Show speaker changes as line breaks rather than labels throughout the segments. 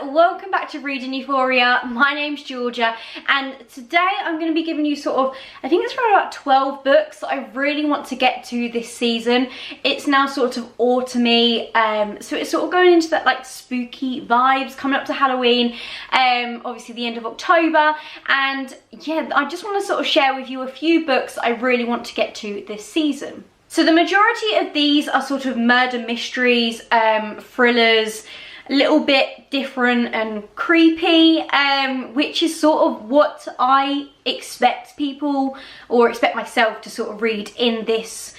welcome back to Reading Euphoria. My name's Georgia, and today I'm going to be giving you sort of, I think it's around about 12 books that I really want to get to this season. It's now sort of autumny, so it's sort of going into that like spooky vibes, coming up to Halloween, obviously the end of October, and yeah, I just want to sort of share with you a few books I really want to get to this season. So the majority of these are sort of murder mysteries, thrillers, a little bit different and creepy, which is sort of what I expect people, or expect myself to sort of read in this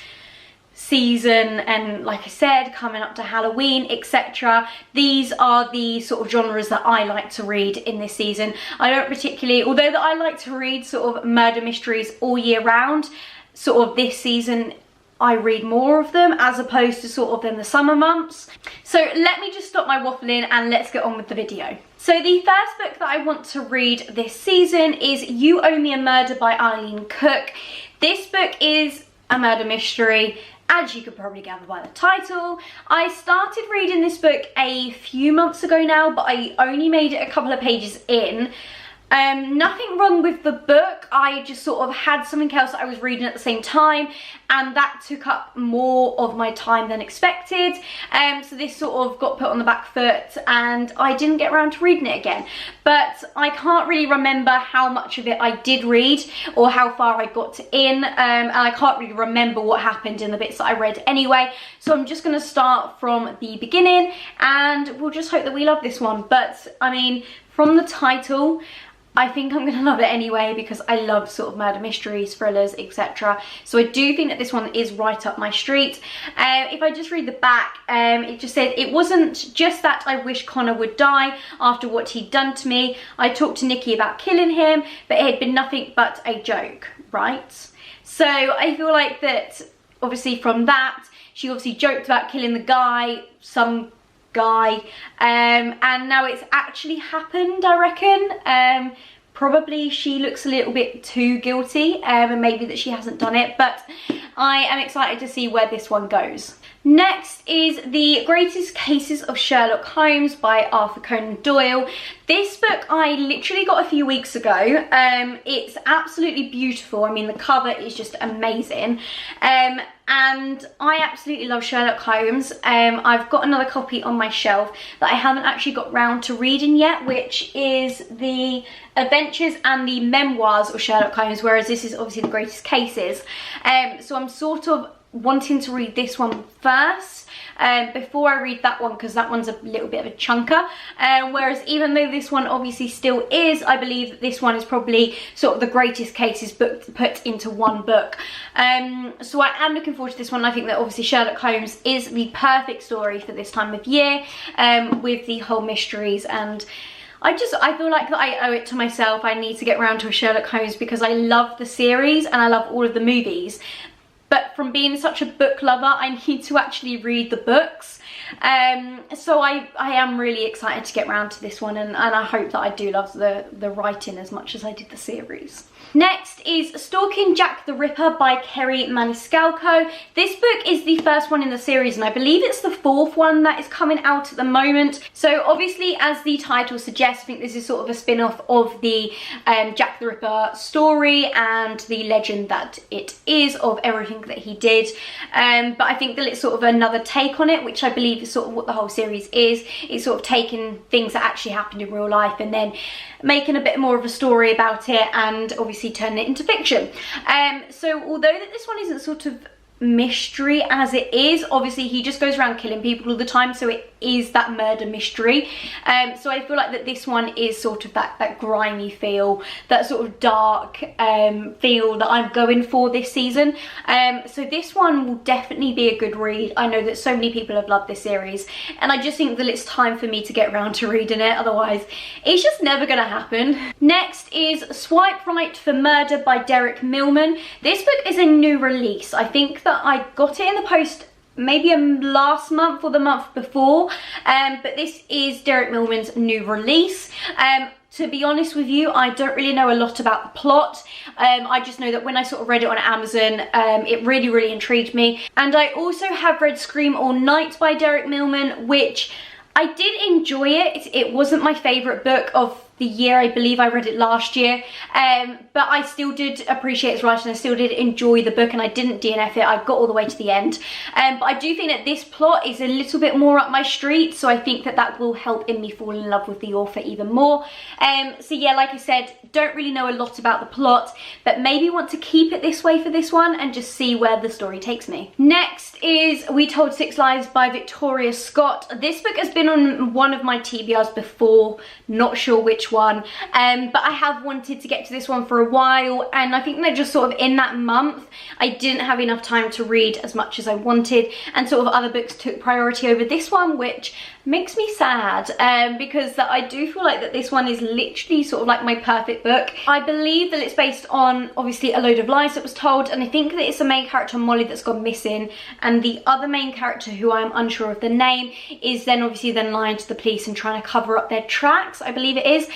season. And like I said, coming up to Halloween, etc. These are the sort of genres that I like to read in this season. I don't particularly, although that I like to read sort of murder mysteries all year round, sort of this season I read more of them as opposed to sort of in the summer months. So let me just stop my waffling and let's get on with the video. So the first book that I want to read this season is You Owe Me a Murder by Eileen Cook. This book is a murder mystery, as you could probably gather by the title. I started reading this book a few months ago now, but I only made it a couple of pages in. Nothing wrong with the book, I just sort of had something else that I was reading at the same time, and that took up more of my time than expected. So this sort of got put on the back foot and I didn't get around to reading it again. But I can't really remember how much of it I did read or how far I got in, and I can't really remember what happened in the bits that I read anyway. So I'm just going to start from the beginning and we'll just hope that we love this one. But I mean, from the title, I think I'm going to love it anyway because I love sort of murder mysteries, thrillers, etc. So I do think that this one is right up my street. If I just read the back, it just said, "It wasn't just that I wish Connor would die after what he'd done to me. I talked to Nikki about killing him, but it had been nothing but a joke," right? So I feel like that, obviously from that, she obviously joked about killing the guy, some guy, and now it's actually happened, I reckon. Probably she looks a little bit too guilty, and maybe that she hasn't done it, but I am excited to see where this one goes. Next is The Greatest Cases of Sherlock Holmes by Arthur Conan Doyle. This book I literally got a few weeks ago. It's absolutely beautiful. I mean, the cover is just amazing. And I absolutely love Sherlock Holmes. I've got another copy on my shelf that I haven't actually got round to reading yet, which is the Adventures and the Memoirs of Sherlock Holmes, whereas this is obviously The Greatest Cases. So I'm sort of wanting to read this one first before I read that one, because that one's a little bit of a chunker, whereas even though this one obviously still is, I believe that this one is probably sort of the Greatest Cases book put into one book. So I am looking forward to this one. I think that obviously Sherlock Holmes is the perfect story for this time of year, with the whole mysteries, and I feel like that I owe it to myself. I need to get around to a Sherlock Holmes because I love the series and I love all of the movies. But from being such a book lover, I need to actually read the books. So I am really excited to get round to this one, and I hope that I do love the writing as much as I did the series. Next is Stalking Jack the Ripper by Kerry Maniscalco. This book is the first one in the series, and I believe it's the fourth one that is coming out at the moment. So obviously, as the title suggests, I think this is sort of a spin-off of the Jack the Ripper story and the legend that it is of everything that he did. But I think that it's sort of another take on it, which I believe is sort of what the whole series is. It's sort of taking things that actually happened in real life and then making a bit more of a story about it, and obviously turning it into fiction. So although that this one isn't sort of mystery as it is, obviously he just goes around killing people all the time, so it is that murder mystery. So I feel like that this one is sort of that grimy feel, that sort of dark feel that I'm going for this season. So this one will definitely be a good read. I know that so many people have loved this series, and I just think that it's time for me to get around to reading it, otherwise it's just never gonna happen. Next is Swipe Right for Murder by Derek Millman. This book is a new release. I think that I got it in the post maybe last month or the month before, but this is Derek Millman's new release. To be honest with you, I don't really know a lot about the plot. I just know that when I sort of read it on Amazon, it really, really intrigued me. And I also have read Scream All Night by Derek Millman, which I did enjoy it. It wasn't my favourite book of the year. I believe I read it last year, but I still did appreciate its writing. I still did enjoy the book, and I didn't DNF it. I got all the way to the end, but I do think that this plot is a little bit more up my street, so I think that that will help in me fall in love with the author even more. So yeah, like I said, don't really know a lot about the plot, but maybe want to keep it this way for this one and just see where the story takes me. Next is We Told Six Lies by Victoria Scott. This book has been on one of my TBRs before, not sure which one, but I have wanted to get to this one for a while, and I think that just sort of in that month I didn't have enough time to read as much as I wanted, and sort of other books took priority over this one, which makes me sad, because I do feel like that this one is literally sort of like my perfect book. I believe that it's based on obviously a load of lies that was told, and I think that it's the main character Molly that's gone missing, and the other main character, who I'm unsure of the name, is then obviously then lying to the police and trying to cover up their tracks, I believe it is.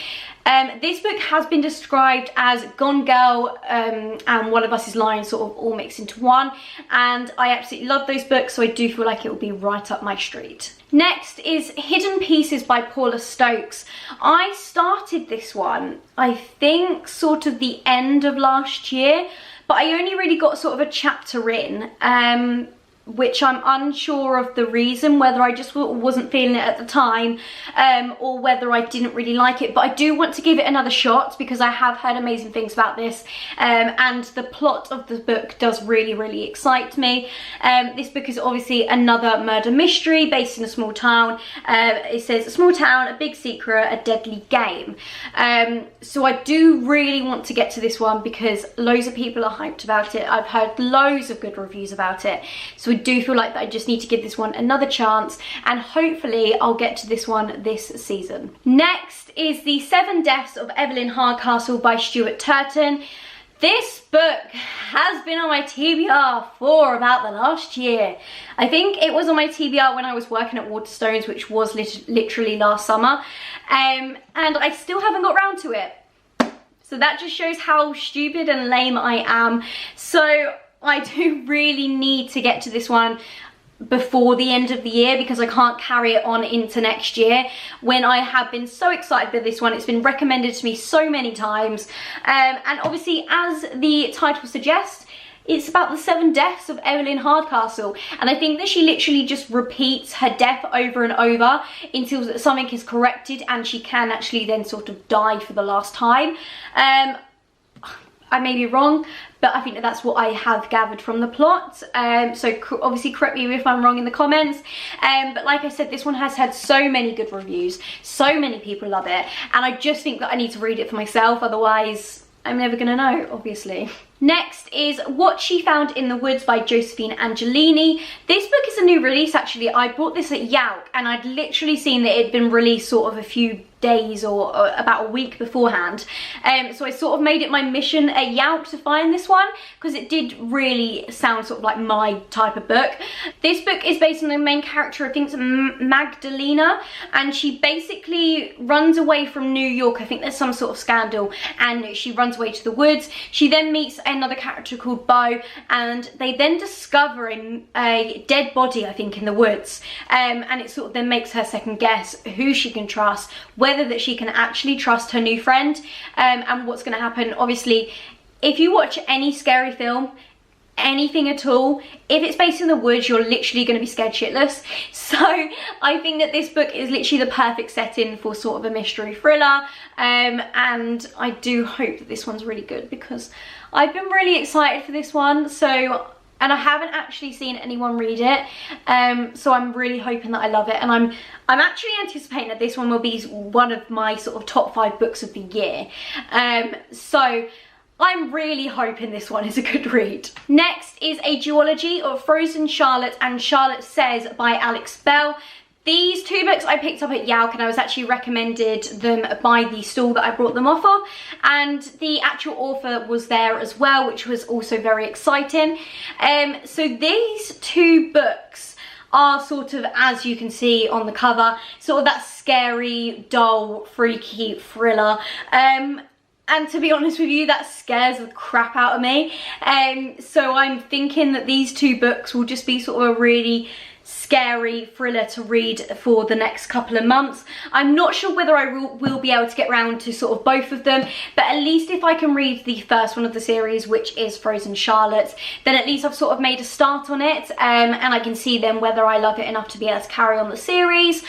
This book has been described as Gone Girl and One of Us is Lying, sort of all mixed into one, and I absolutely love those books, so I do feel like it will be right up my street. Next is Hidden Pieces by Paula Stokes. I started this one, I think, sort of the end of last year, but I only really got sort of a chapter in, which I'm unsure of the reason, whether I just wasn't feeling it at the time, or whether I didn't really like it. But I do want to give it another shot because I have heard amazing things about this, and the plot of the book does really, really excite me. This book is obviously another murder mystery based in a small town. It says, a small town, a big secret, a deadly game. So I do really want to get to this one because loads of people are hyped about it. I've heard loads of good reviews about it. So I do feel like that I just need to give this one another chance, and hopefully I'll get to this one this season. Next is The 7 Deaths of Evelyn Hardcastle by Stuart Turton. This book has been on my TBR for about the last year. I think it was on my TBR when I was working at Waterstones, which was literally last summer, and I still haven't got round to it. So that just shows how stupid and lame I am. So I do really need to get to this one before the end of the year because I can't carry it on into next year when I have been so excited by this one. It's been recommended to me so many times, and obviously, as the title suggests, it's about the 7 deaths of Evelyn Hardcastle, and I think that she literally just repeats her death over and over until something is corrected and she can actually then sort of die for the last time. I may be wrong, but I think that that's what I have gathered from the plot. So obviously correct me if I'm wrong in the comments. But like I said, this one has had so many good reviews. So many people love it. And I just think that I need to read it for myself. Otherwise, I'm never going to know, obviously. Next is What She Found in the Woods by Josephine Angelini. This book is a new release, actually. I bought this at Youck, and I'd literally seen that it had been released sort of a few days or about a week beforehand, so I sort of made it my mission at Youck to find this one because it did really sound sort of like my type of book. This book is based on the main character, I think it's Magdalena, and she basically runs away from New York. I think there's some sort of scandal and she runs away to the woods. She then meets another character called Bo, and they then discover a dead body, I think, in the woods, and it sort of then makes her second guess who she can trust, whether that she can actually trust her new friend, and what's going to happen. Obviously, if you watch any scary film, anything at all, if it's based in the woods, you're literally going to be scared shitless. So I think that this book is literally the perfect setting for sort of a mystery thriller, and I do hope that this one's really good because I've been really excited for this one. And I haven't actually seen anyone read it, so I'm really hoping that I love it, and I'm actually anticipating that this one will be one of my sort of top 5 books of the year, so I'm really hoping this one is a good read. Next is a duology of Frozen Charlotte and Charlotte Says by Alex Bell. These 2 books I picked up at Youck, and I was actually recommended them by the stall that I brought them off of, and the actual author was there as well, which was also very exciting. So these 2 books are sort of, as you can see on the cover, sort of that scary, dull, freaky thriller. And to be honest with you, that scares the crap out of me. So I'm thinking that these 2 books will just be sort of a really scary thriller to read for the next couple of months. I'm not sure whether I will be able to get round to sort of both of them, but at least if I can read the first one of the series, which is Frozen Charlotte, then at least I've sort of made a start on it, and I can see then whether I love it enough to be able to carry on the series.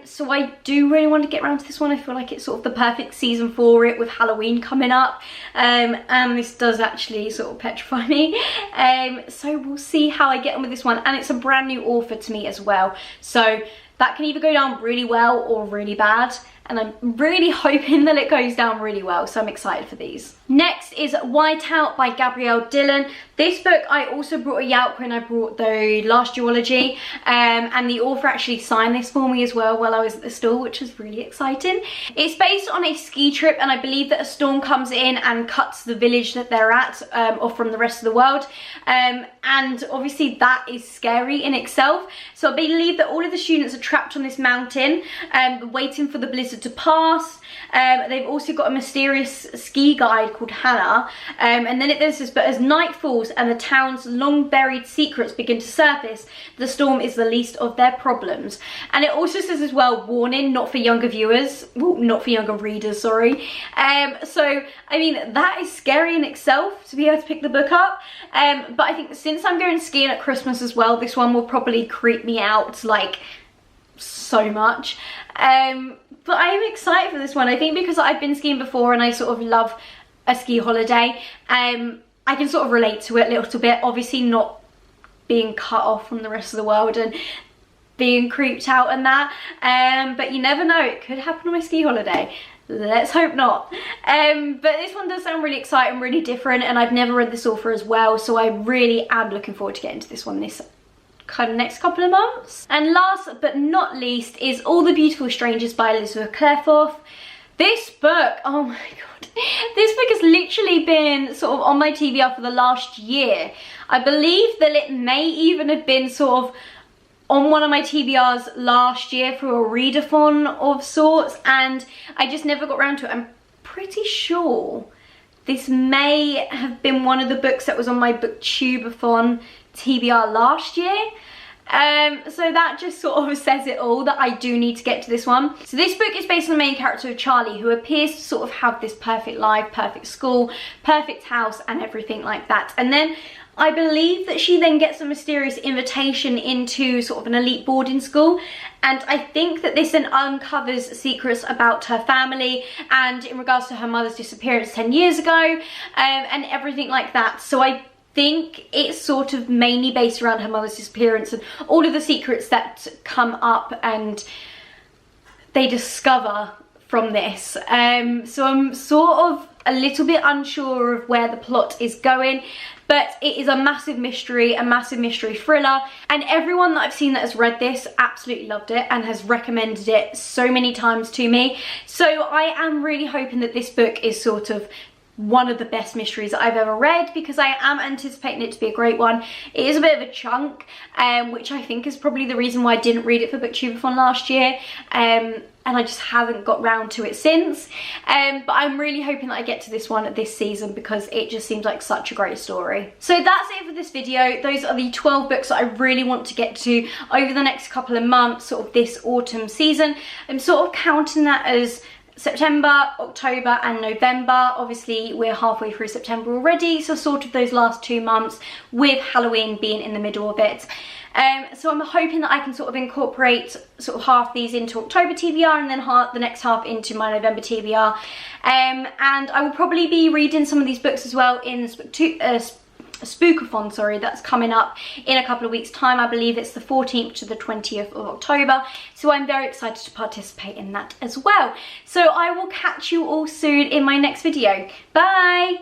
So I do really want to get round to this one. I feel like it's sort of the perfect season for it, with Halloween coming up, and this does actually sort of petrify me. So we'll see how I get on with this one, and it's a brand new author to me as well, so that can either go down really well or really bad, and I'm really hoping that it goes down really well, so I'm excited for these. Next is Whiteout by Gabrielle Dillon. This book I also brought a Yelp when I brought the last duology, and the author actually signed this for me as well while I was at the store, which was really exciting. It's based on a ski trip, and I believe that a storm comes in and cuts the village that they're at off from the rest of the world, and obviously that is scary in itself. So I believe that all of the students are trapped on this mountain, waiting for the blizzard to pass. They've also got a mysterious ski guide called Hannah, and then it then says, but as night falls and the town's long buried secrets begin to surface, the storm is the least of their problems. And it also says as well, warning, not for younger viewers, well, not for younger readers, sorry. So I mean, that is scary in itself to be able to pick the book up, but I think since I'm going skiing at Christmas as well, this one will probably creep me out like so much. But I am excited for this one. I think because I've been skiing before and I sort of love a ski holiday, I can sort of relate to it a little bit. Obviously not being cut off from the rest of the world and being creeped out and that, but you never know, it could happen on my ski holiday. Let's hope not. But this one does sound really exciting, really different, and I've never read this author as well, so I really am looking forward to getting to this one this kind of next couple of months. And last but not least is All the Beautiful Strangers by Elizabeth Clareforth. This book, oh my god, this book has literally been sort of on my TBR for the last year. I believe that it may even have been sort of on one of my TBRs last year for a readathon of sorts, and I just never got around to it. I'm pretty sure this may have been one of the books that was on my booktubeathon TBR last year. So that just sort of says it all, that I do need to get to this one. So this book is based on the main character of Charlie, who appears to sort of have this perfect life, perfect school, perfect house and everything like that. And then I believe that she then gets a mysterious invitation into sort of an elite boarding school, and I think that this then uncovers secrets about her family and in regards to her mother's disappearance 10 years ago, and everything like that. So I think it's sort of mainly based around her mother's disappearance and all of the secrets that come up and they discover from this. So I'm sort of a little bit unsure of where the plot is going, but it is a massive mystery thriller, and everyone that I've seen that has read this absolutely loved it and has recommended it so many times to me. So I am really hoping that this book is sort of one of the best mysteries that I've ever read, because I am anticipating it to be a great one. It is a bit of a chunk, which I think is probably the reason why I didn't read it for booktubeathon last year, and I just haven't got round to it since. But I'm really hoping that I get to this one this season, because it just seems like such a great story. So that's it for this video. Those are the 12 books that I really want to get to over the next couple of months, sort of this autumn season. I'm sort of counting that as September, October and November. Obviously we're halfway through September already, so sort of those last 2 months, with Halloween being in the middle of it. So I'm hoping that I can sort of incorporate sort of half these into October TBR and then the next half into my November TBR. And I will probably be reading some of these books as well in Spookathon, sorry, that's coming up in a couple of weeks time. I believe it's the 14th to the 20th of October, so I'm very excited to participate in that as well. So I will catch you all soon in my next video. Bye!